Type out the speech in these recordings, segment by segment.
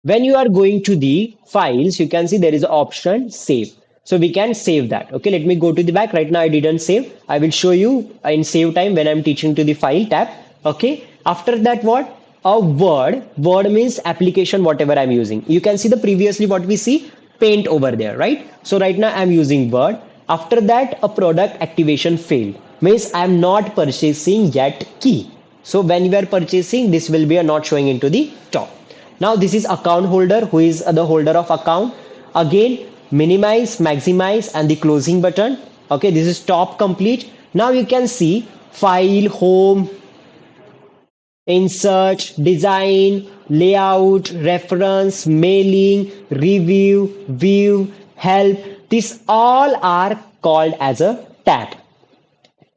When you are going to the files, you can see there is an option save. So we can save that. Okay, let me go to the back. Right now I didn't save. I will show you in save time when I'm teaching to the file tab. Okay, after that, what? A word means application, whatever I'm using. You can see the previously what we see, paint over there, right? So right now I'm using word. After that, a product activation failed, means I'm not purchasing yet key. So when you are purchasing, this will be a not showing into the top. Now this is account holder, who is the holder of account. Again, minimize, maximize, and the closing button. Okay, this is top complete. Now you can see file, home, insert, design, layout, reference, mailing, review, view, help. These all are called as a tab.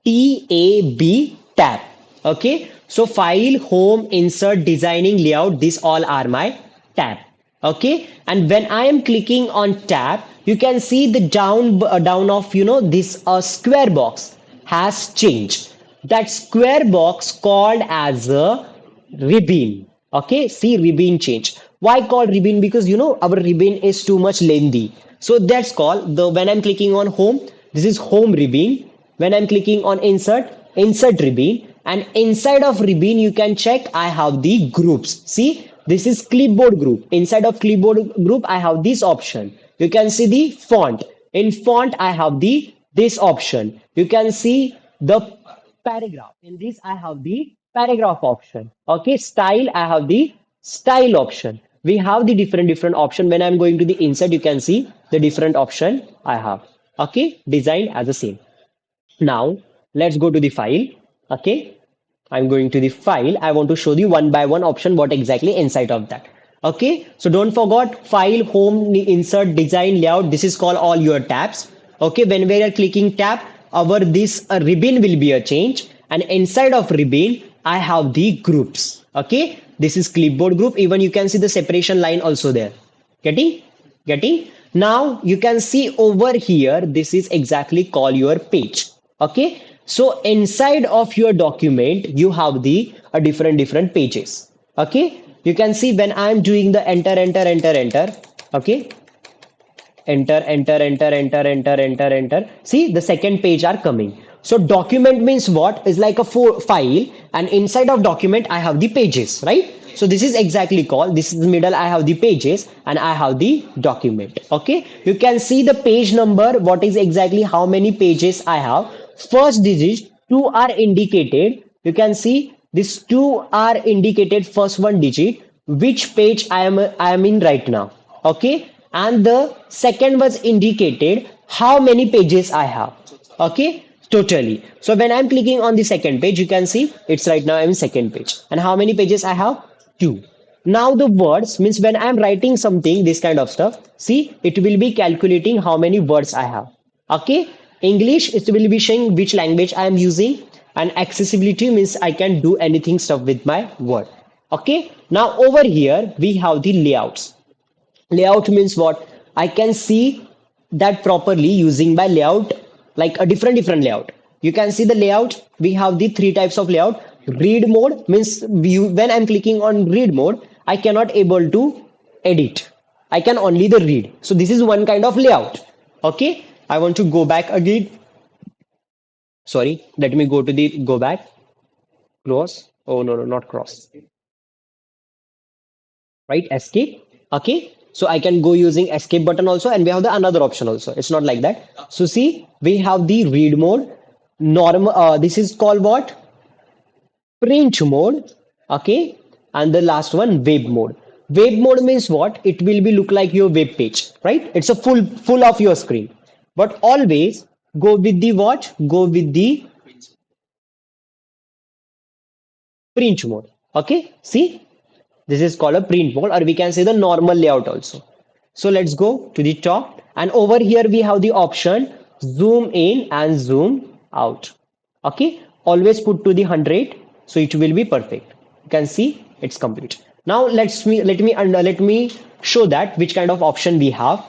TAB tab. Okay. So file, home, insert, designing, layout, these all are my tab. Okay. And when I am clicking on tab, you can see the down of this square box has changed. That square box called as a ribbon. Okay. See, ribbon change. Why called ribbon? Because our ribbon is too much lengthy. So that's called the when I'm clicking on home, this is home ribbon. When I'm clicking on insert ribbon, and inside of ribbon you can check I have the groups. See, this is clipboard group. Inside of clipboard group I have this option. You can see the font. In font I have the this option. You can see the paragraph. In this I have the paragraph option. Okay, style I have the style option. We have the different option. When I'm going to the insert, you can see the different option I have. Okay, designed as the same. Now, let's go to the file. Okay, I'm going to the file. I want to show you one by one option what exactly inside of that. Okay, so don't forget file, home, insert, design, layout. This is called all your tabs. Okay, when we are clicking tab, our this ribbon will be a change, and inside of ribbon, I have the groups. Okay, this is clipboard group. Even you can see the separation line also there. Getting? Getting? Now you can see over here, this is exactly call your page. Okay. So inside of your document, you have the different pages. Okay. You can see when I'm doing the enter. Okay. Enter. See, the second page are coming. So document means what? Is like a file, and inside of document I have the pages, right? So this is exactly called, this is the middle, I have the pages and I have the document. Okay, you can see the page number, what is exactly how many pages I have. First digit, two are indicated. You can see these two are indicated, first one digit, which page I am in right now. Okay, and the second was indicated how many pages I have. Okay, totally. So when I'm clicking on the second page, you can see it's right now I'm in second page, and how many pages I have? Two. Now the words means when I'm writing something, this kind of stuff, see, it will be calculating how many words I have. Okay, English, it will be showing which language I am using, and accessibility means I can do anything stuff with my word. Okay, now over here we have the layouts. Layout means what? I can see that properly using by layout, like a different layout. You can see the layout. We have the three types of layout. Read mode means view. When I'm clicking on read mode, I cannot able to edit. I can only the read. So this is one kind of layout. Okay. I want to go back again. Sorry. Let me go to the go back. Cross. Oh no, not cross. Right, escape. Okay, so I can go using escape button also, and we have the another option also. It's not like that. So see, we have the read mode, normal, this is called what? Print mode. Okay, and the last one, web mode. Web mode means what? It will be look like your web page, right? It's a full of your screen, but always go with the what? Go with the print mode. Okay, see, this is called a print mode, or we can say the normal layout also. So let's go to the top, and over here we have the option zoom in and zoom out. Okay, always put to the 100, so it will be perfect. You can see it's complete. Now let me show that which kind of option we have.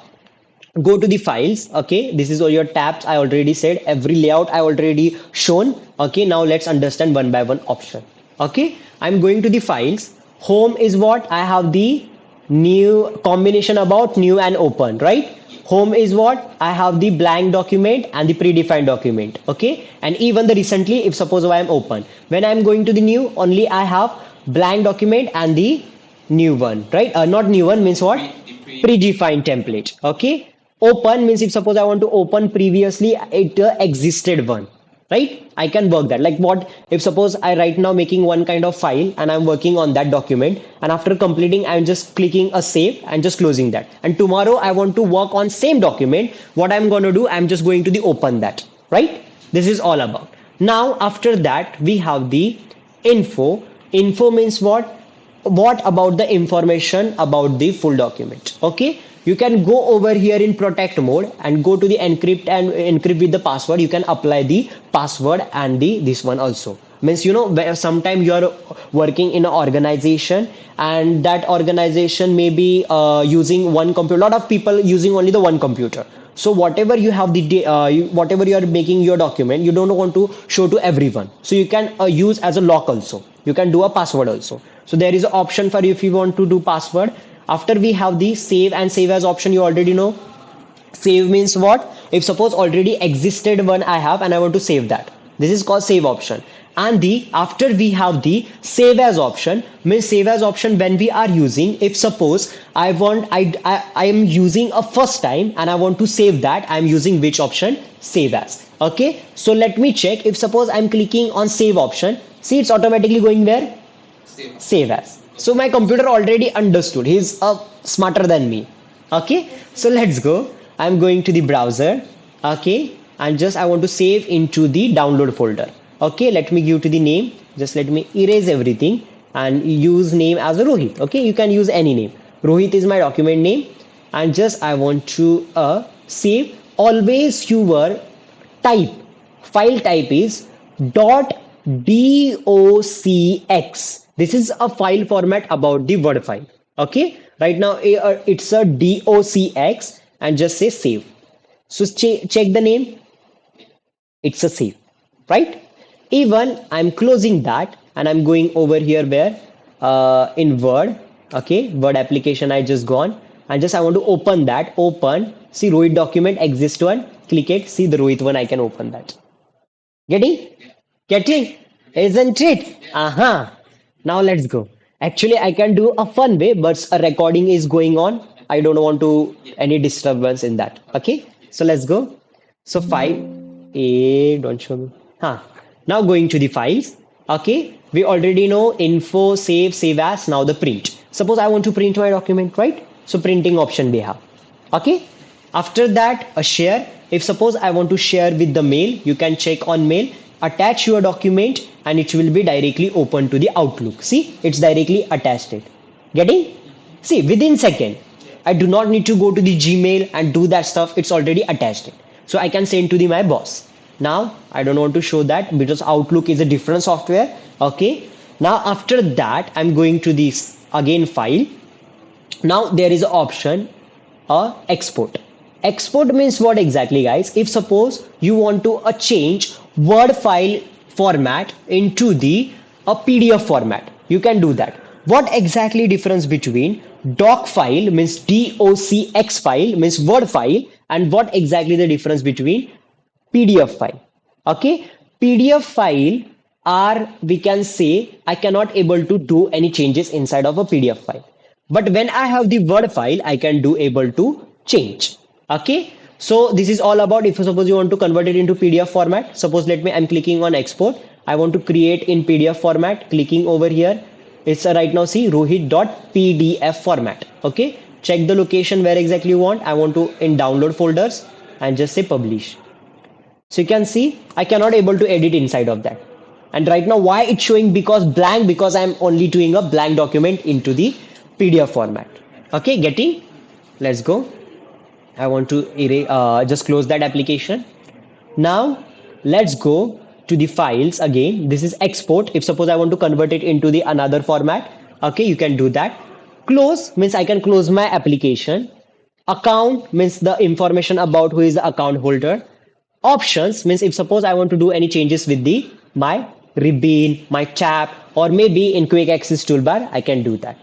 Go to the files. Okay, this is all your tabs. I already said every layout I already shown. Okay, now let's understand one by one option. Okay, I'm going to the files. Home is what? I have the new combination about new and open, right? Home is what? I have the blank document and the predefined document. Okay. And even the recently, if suppose I am open, when I'm going to the new, only I have blank document and the new one, right? Not new one means what? Predefined template. Okay. Open means if suppose I want to open previously it existed one, right? I can work that. Like what if suppose I right now making one kind of file and I'm working on that document, and after completing I'm just clicking a save and just closing that. And tomorrow I want to work on same document. What I'm going to do, I'm just going to the open that, right? This is all about. Now after that we have the info. Info means what about the information about the full document. Okay, you can go over here in protect mode and go to the encrypt and encrypt with the password. You can apply the password and the this one also. Means sometime you are working in an organization, and that organization may be using one computer, a lot of people using only the one computer. So whatever you have whatever you are making your document, you don't want to show to everyone, so you can use as a lock also. You can do a password also. So there is an option for if you want to do password. After we have the save and save as option, you already know. Save means what? If suppose already existed one I have and I want to save that, this is called save option. And the after we have the save as option, means save as option when we are using, if suppose I am using a first time and I want to save that, I am using which option? Save as. Okay, so let me check. If suppose I'm clicking on save option, see it's automatically going where? Save as. So my computer already understood. He's smarter than me. Okay, so let's go. I'm going to the browser. Okay, and just I want to save into the download folder. Okay, let me give to the name. Just let me erase everything and use name as a Rohit. Okay, you can use any name. Rohit is my document name, and just I want to save. Always your type file type is dot docx. This is a file format about the word file. Okay, right now it's a docx, and just say save. So check the name, it's a save, right? Even I'm closing that and I'm going over here where in word. Okay, word application I just gone, and just I want to open that. Open, see Rohit document exist one, click it, see the Rohit one, I can open that. Getting? Getting? Isn't it? Uh-huh. Now let's go. Actually, I can do a fun way, but a recording is going on. I don't want to any disturbance in that. Okay? So let's go. So five. Don't show me. Huh. Now going to the files. Okay. We already know info, save as. Now the print. Suppose I want to print my document, right? So printing option we have. Okay. After that, a share. If suppose I want to share with the mail, you can check on mail, attach your document, and it will be directly open to the Outlook. See, it's directly attached it. Getting? See, within second. I do not need to go to the Gmail and do that stuff. It's already attached it. So I can send to the my boss. Now, I don't want to show that because Outlook is a different software. Okay. Now, after that, I'm going to this again file. Now there is an option export. Export means what exactly, guys? If suppose you want to change word file format into the a PDF format, you can do that. What exactly difference between doc file means docx file means word file, and what exactly the difference between PDF file? Okay, PDF file are, we can say, I cannot able to do any changes inside of a PDF file. But when I have the Word file, I can do able to change. Okay, so this is all about if suppose you want to convert it into PDF format. Suppose let me, I'm clicking on export. I want to create in PDF format, clicking over here. It's right now see rohit.pdf format. Okay, check the location where exactly you want. I want to in download folders and just say publish. So you can see I cannot able to edit inside of that. And right now why it's showing because blank, because I'm only doing a blank document into the PDF format. Okay, getting? Let's go. I want to just close that application. Now let's go to the files again. This is export. If suppose I want to convert it into the another format, okay, you can do that. Close means I can close my application. Account means the information about who is the account holder. Options means if suppose I want to do any changes with the my ribbon, my tab, or maybe in quick access toolbar, I can do that.